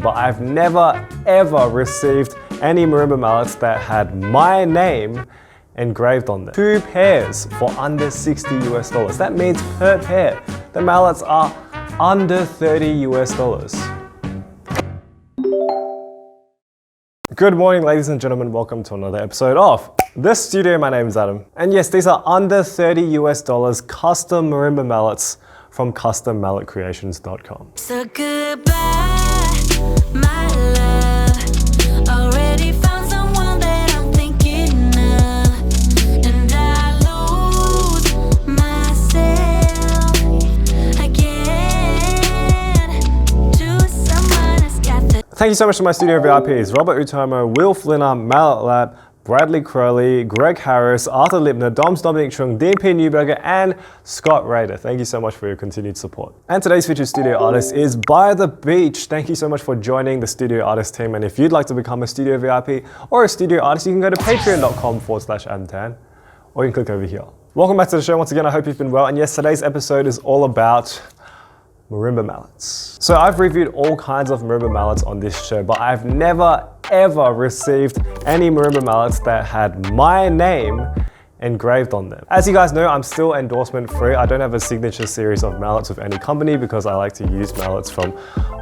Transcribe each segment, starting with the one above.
but I've never ever received any marimba mallets that had my name engraved on them. 2 pairs for under $60 US. That means per pair, the mallets are under $30 US. Good morning, ladies and gentlemen. Welcome to another episode of The Studio. My name is Adam. And yes, these are under $30 US custom marimba mallets from CustomMalletCreations.com. So goodbye, my love. Already found someone that I'm thinking of, and I lose myself again to someone who's got the. Thank you so much to my studio VIPs: Robert Utomo, Will Flinner, Mallet Lab, Bradley Crowley, Greg Harris, Arthur Lipner, Doms Dominic Chung, DP Newberger, and Scott Rader. Thank you so much for your continued support. And today's featured studio artist is By the Beach. Thank you so much for joining the studio artist team. And if you'd like to become a studio VIP or a studio artist, you can go to patreon.com/AdamTan, or you can click over here. Welcome back to the show once again. I hope you've been well. And yes, today's episode is all about marimba mallets. So I've reviewed all kinds of marimba mallets on this show, but I've never ever received any marimba mallets that had my name engraved on them. As you guys know, I'm still endorsement free. I don't have a signature series of mallets with any company because I like to use mallets from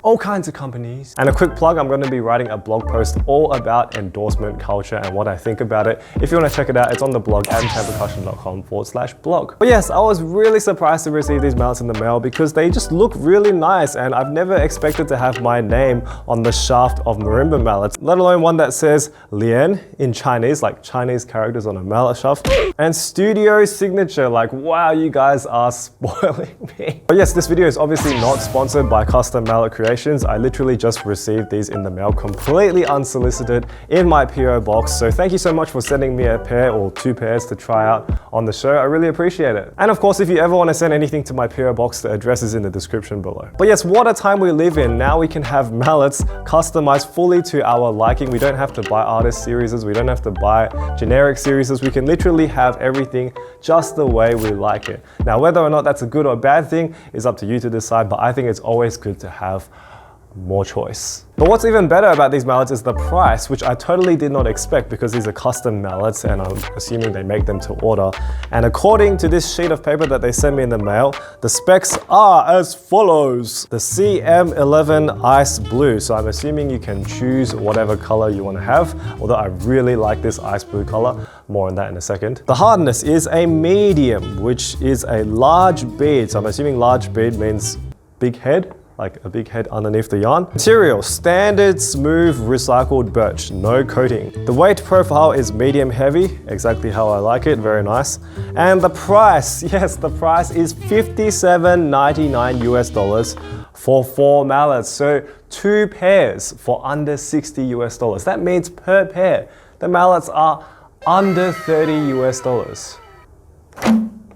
all kinds of companies. And a quick plug, I'm going to be writing a blog post all about endorsement culture and what I think about it. If you want to check it out, it's on the blog adamtanpercussion.com/blog. But yes, I was really surprised to receive these mallets in the mail because they just look really nice, and I've never expected to have my name on the shaft of marimba mallets, let alone one that says Lian in Chinese, like Chinese characters on a mallet shaft, and studio signature. Like, wow, you guys are spoiling me. But yes, this video is obviously not sponsored by Custom Mallet Creations. I literally just received these in the mail completely unsolicited in my PO box. So thank you so much for sending me a pair or 2 pairs to try out on the show. I really appreciate it. And of course, if you ever want to send anything to my PO box, the address is in the description below. But yes, what a time we live in. Now we can have mallets customized fully to our liking. We don't have to buy artist series. We don't have to buy generic series. We can literally have everything just the way we like it. Now, whether or not that's a good or bad thing is up to you to decide, but I think it's always good to have more choice. But what's even better about these mallets is the price, which I totally did not expect because these are custom mallets and I'm assuming they make them to order. And according to this sheet of paper that they sent me in the mail, the specs are as follows. The CM11 Ice Blue. So I'm assuming you can choose whatever color you want to have, although I really like this ice blue color. More on that in a second. The hardness is a medium, which is a large bead. So I'm assuming large bead means big head, like a big head underneath the yarn. Material, standard smooth recycled birch, no coating. The weight profile is medium heavy, exactly how I like it, very nice. And the price, yes, the price is $57.99 US for 4 mallets. So 2 pairs for under $60 US. That means per pair, the mallets are under $30 US.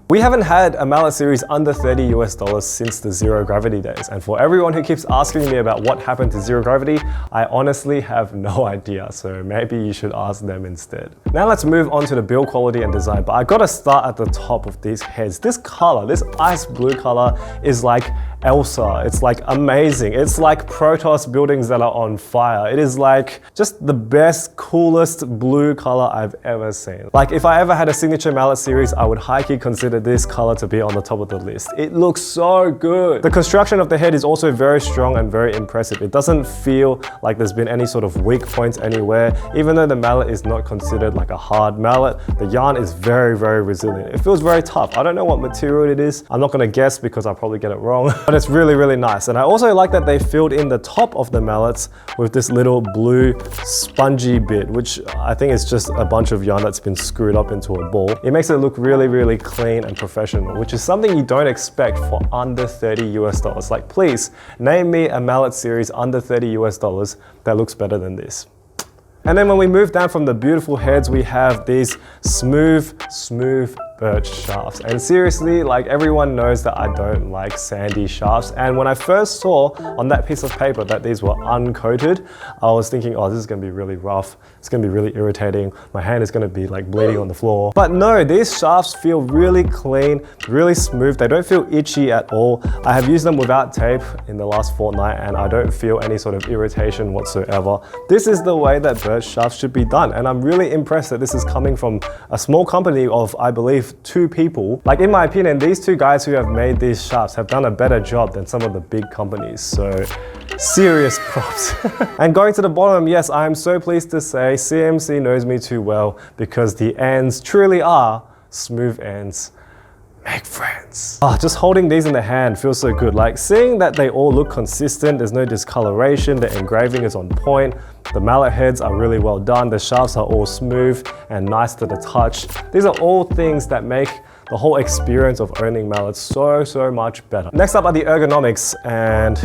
We haven't had a mallet series under $30 US since the zero gravity days. And for everyone who keeps asking me about what happened to zero gravity, I honestly have no idea. So maybe you should ask them instead. Now let's move on to the build quality and design. But I gotta start at the top of these heads. This color, this ice blue color is like Elsa. It's like amazing. It's like Protoss buildings that are on fire. It is like just the best, coolest blue color I've ever seen. Like if I ever had a signature mallet series, I would high-key consider this color to be on the top of the list. It looks so good. The construction of the head is also very strong and very impressive. It doesn't feel like there's been any sort of weak points anywhere. Even though the mallet is not considered like a hard mallet, the yarn is very, very resilient. It feels very tough. I don't know what material it is. I'm not gonna guess because I'll probably get it wrong, but it's really, really nice. And I also like that they filled in the top of the mallets with this little blue spongy bit, which I think is just a bunch of yarn that's been screwed up into a ball. It makes it look really, really clean and professional, which is something you don't expect for under $30 US. Like, please name me a mallet series under $30 US that looks better than this. And then when we move down from the beautiful heads, we have these smooth birch shafts. And seriously, like everyone knows that I don't like sandy shafts. And when I first saw on that piece of paper that these were uncoated, I was thinking, oh, this is gonna be really rough. It's gonna be really irritating. My hand is gonna be like bleeding on the floor. But no, these shafts feel really clean, really smooth. They don't feel itchy at all. I have used them without tape in the last fortnight and I don't feel any sort of irritation whatsoever. This is the way that birch shafts should be done. And I'm really impressed that this is coming from a small company of, I believe, 2 people. Like in my opinion, these 2 guys who have made these shafts have done a better job than some of the big companies. So serious props. And going to the bottom, yes, I am so pleased to say CMC knows me too well because the ends truly are smooth ends. Make friends. Oh, just holding these in the hand feels so good. Like seeing that they all look consistent, there's no discoloration, the engraving is on point, the mallet heads are really well done, the shafts are all smooth and nice to the touch. These are all things that make the whole experience of owning mallets so much better. Next up are the ergonomics, and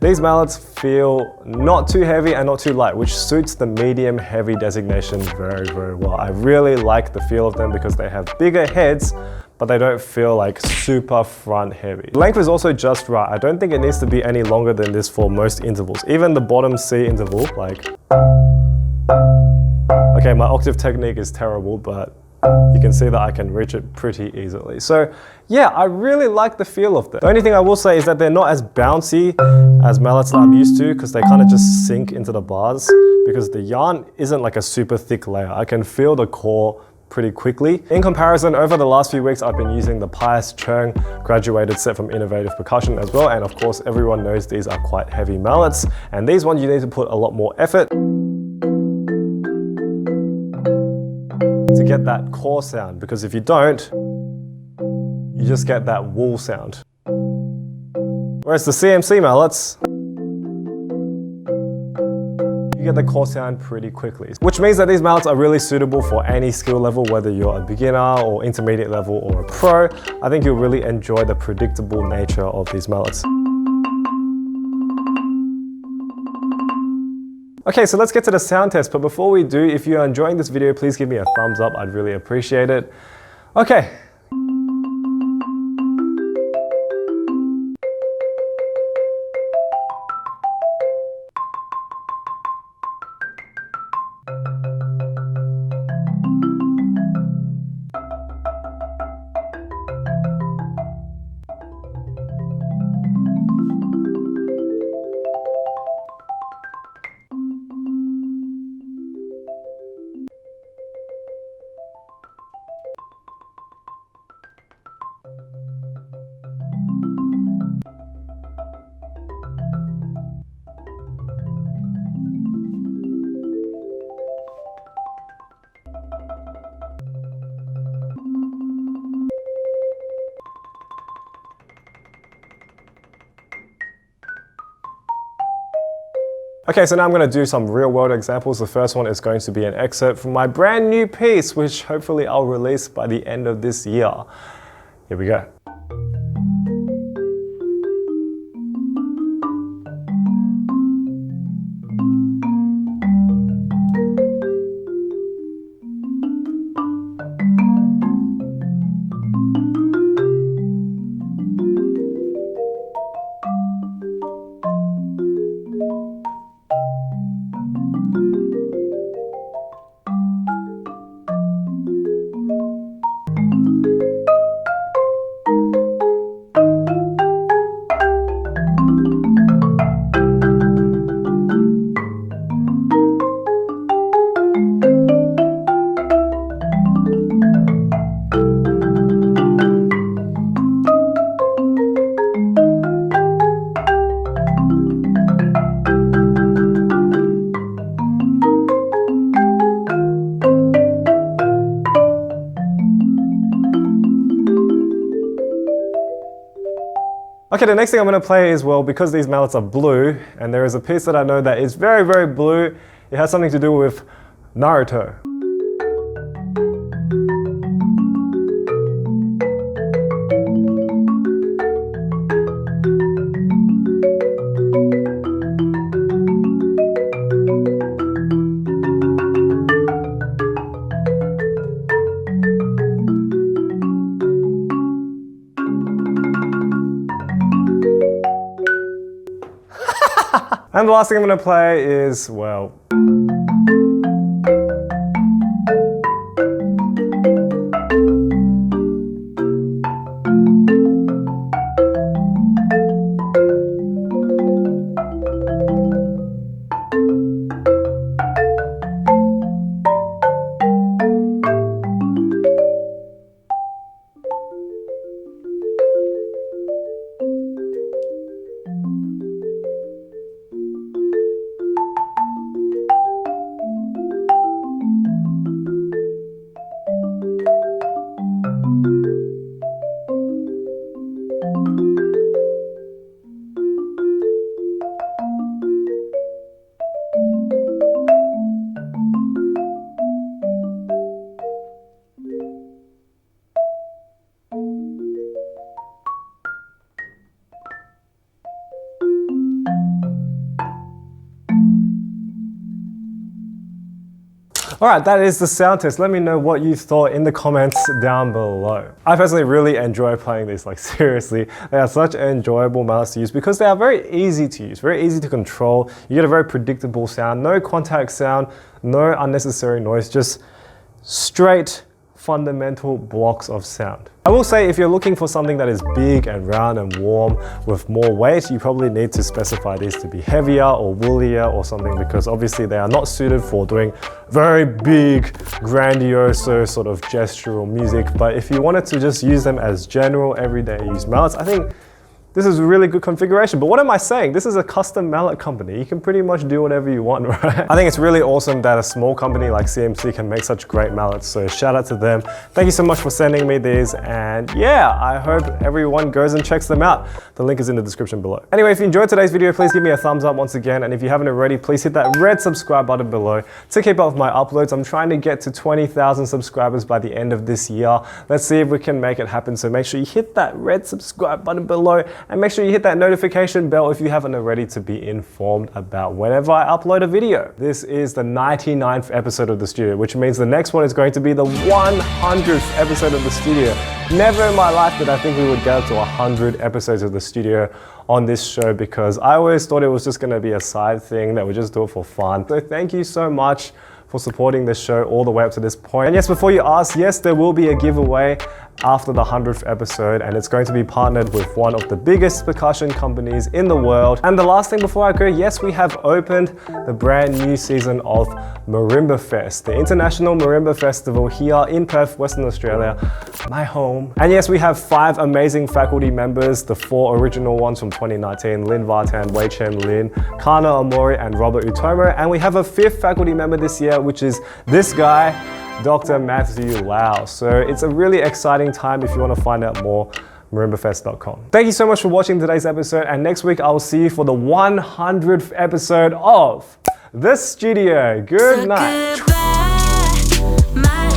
these mallets feel not too heavy and not too light, which suits the medium heavy designation very well. I really like the feel of them because they have bigger heads, but they don't feel like super front heavy. Length is also just right. I don't think it needs to be any longer than this for most intervals. Even the bottom C interval, like, okay, my octave technique is terrible, but you can see that I can reach it pretty easily. So yeah, I really like the feel of them. The only thing I will say is that they're not as bouncy as mallets that I'm used to because they kind of just sink into the bars because the yarn isn't like a super thick layer. I can feel the core pretty quickly. In comparison, over the last few weeks, I've been using the Pius Chung graduated set from Innovative Percussion as well. And of course, everyone knows these are quite heavy mallets. And these ones, you need to put a lot more effort to get that core sound, because if you don't, you just get that wool sound. Whereas the CMC mallets, you get the core sound pretty quickly. Which means that these mallets are really suitable for any skill level, whether you're a beginner or intermediate level or a pro. I think you'll really enjoy the predictable nature of these mallets. Okay, so let's get to the sound test, but before we do, if you are enjoying this video, please give me a thumbs up, I'd really appreciate it. Okay. Okay, so now I'm going to do some real world examples. The first one is going to be an excerpt from my brand new piece, which hopefully I'll release by the end of this year. Here we go. Okay, the next thing I'm going to play is, well, because these mallets are blue, and there is a piece that I know that is very, very blue, it has something to do with Naruto. And the last thing I'm gonna play is, well, Alright, that is the sound test. Let me know what you thought in the comments down below. I personally really enjoy playing these, like seriously. They are such enjoyable mallets to use because they are very easy to use, very easy to control. You get a very predictable sound, no contact sound, no unnecessary noise, just straight fundamental blocks of sound. I will say if you're looking for something that is big and round and warm with more weight, you probably need to specify these to be heavier or woollier or something, because obviously they are not suited for doing very big, grandiose sort of gestural music. But if you wanted to just use them as general everyday use mallets, I think this is a really good configuration. But what am I saying? This is a custom mallet company. You can pretty much do whatever you want, right? I think it's really awesome that a small company like CMC can make such great mallets. So shout out to them. Thank you so much for sending me these. And yeah, I hope everyone goes and checks them out. The link is in the description below. Anyway, if you enjoyed today's video, please give me a thumbs up once again. And if you haven't already, please hit that red subscribe button below to keep up with my uploads. I'm trying to get to 20,000 subscribers by the end of this year. Let's see if we can make it happen. So make sure you hit that red subscribe button below. And make sure you hit that notification bell if you haven't already to be informed about whenever I upload a video. This is the 99th episode of The Studio, which means the next one is going to be the 100th episode of The Studio. Never in my life did I think we would get up to 100 episodes of The Studio on this show, because I always thought it was just going to be a side thing that we just do it for fun. So thank you so much for supporting this show all the way up to this point. And yes, before you ask, yes, there will be a giveaway after the 100th episode, and it's going to be partnered with one of the biggest percussion companies in the world. And the last thing before I go, yes, we have opened the brand new season of Marimba Fest, the International Marimba Festival here in Perth, Western Australia, my home. And yes, we have 5 amazing faculty members, the 4 original ones from 2019, Lin Vartan, Wei Chen Lin, Kana Omori, and Robert Utomo. And we have a 5th faculty member this year, which is this guy, Dr. Matthew Lau. So it's a really exciting time. If you want to find out more, marimbafest.com. Thank you so much for watching today's episode, and next week I will see you for the 100th episode of The Studio. Good night. Goodbye, my